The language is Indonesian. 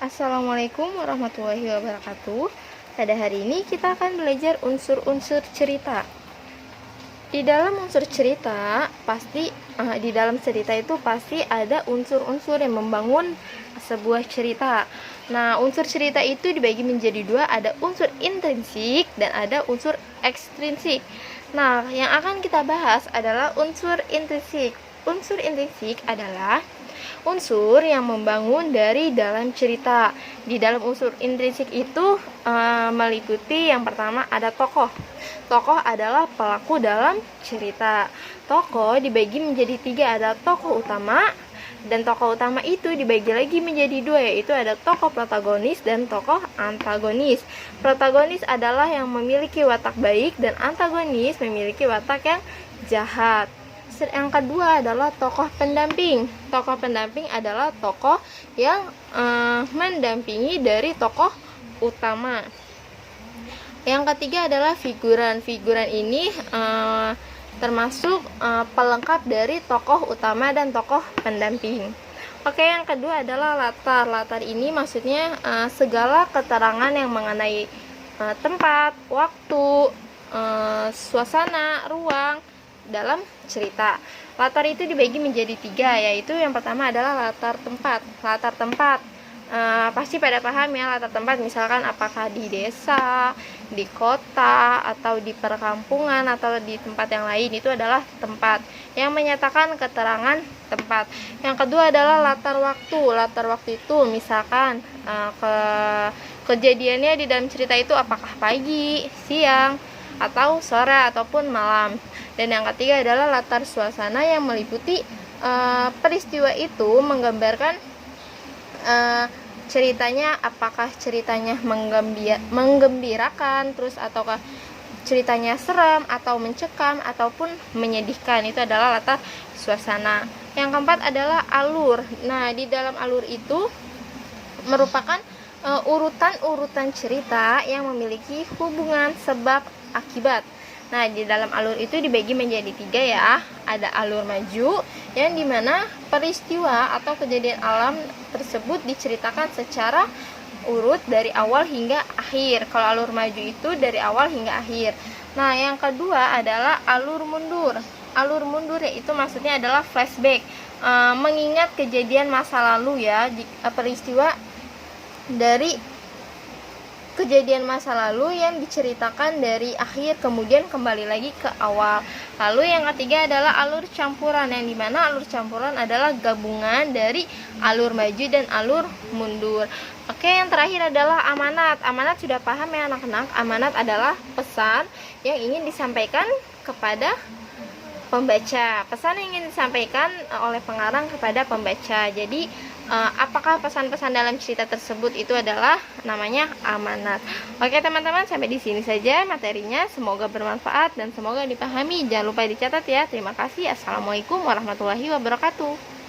Assalamualaikum warahmatullahi wabarakatuh. Pada hari ini kita akan belajar unsur-unsur cerita. Di dalam unsur cerita, di dalam cerita itu pasti ada unsur-unsur yang membangun sebuah cerita. Nah, unsur cerita itu dibagi menjadi dua, ada unsur intrinsik dan ada unsur ekstrinsik. Nah, yang akan kita bahas adalah unsur intrinsik. Unsur intrinsik adalah unsur yang membangun dari dalam cerita. Di dalam unsur intrinsik itu meliputi yang pertama ada tokoh. Tokoh adalah pelaku dalam cerita. Tokoh dibagi menjadi tiga, ada tokoh utama, dan tokoh utama itu dibagi lagi menjadi dua, yaitu ada tokoh protagonis dan tokoh antagonis. Protagonis adalah yang memiliki watak baik dan antagonis memiliki watak yang jahat. Yang kedua adalah tokoh pendamping. Tokoh pendamping adalah tokoh yang mendampingi dari tokoh utama. Yang ketiga adalah figuran. Figuran ini termasuk pelengkap dari tokoh utama dan tokoh pendamping. Oke, yang kedua adalah latar. Latar ini maksudnya segala keterangan yang mengenai tempat, waktu, suasana, ruang dalam cerita. Latar itu dibagi menjadi tiga, yaitu yang pertama adalah latar tempat. Latar tempat pasti pada paham ya, latar tempat misalkan apakah di desa, di kota, atau di perkampungan, atau di tempat yang lain, itu adalah tempat yang menyatakan keterangan tempat. Yang kedua adalah latar waktu. Latar waktu itu misalkan kejadiannya di dalam cerita itu apakah pagi, siang, atau sore, ataupun malam. Dan yang ketiga adalah latar suasana yang meliputi peristiwa itu menggambarkan ceritanya, apakah ceritanya menggembirakan, terus ataukah ceritanya seram atau mencekam ataupun menyedihkan. Itu adalah latar suasana. Yang keempat adalah alur. Nah, di dalam alur itu merupakan urutan-urutan cerita yang memiliki hubungan sebab akibat. Nah, di dalam alur itu dibagi menjadi tiga ya. Ada alur maju, yang dimana peristiwa atau kejadian alam tersebut diceritakan secara urut dari awal hingga akhir. Kalau alur maju itu dari awal hingga akhir. Nah, yang kedua adalah alur mundur. Alur mundur yaitu maksudnya adalah flashback, mengingat kejadian masa lalu ya, peristiwa dari kejadian masa lalu yang diceritakan dari akhir kemudian kembali lagi ke awal. Lalu yang ketiga adalah alur campuran, yang dimana alur campuran adalah gabungan dari alur maju dan alur mundur. Oke, yang terakhir adalah amanat. Amanat sudah paham ya anak-anak. Amanat adalah pesan yang ingin disampaikan kepada pembaca. Pesan yang ingin disampaikan oleh pengarang kepada pembaca. Jadi apakah pesan-pesan dalam cerita tersebut itu adalah namanya amanat. Oke teman-teman, sampai di sini saja materinya. Semoga bermanfaat dan semoga dipahami. Jangan lupa dicatat ya. Terima kasih. Assalamualaikum warahmatullahi wabarakatuh.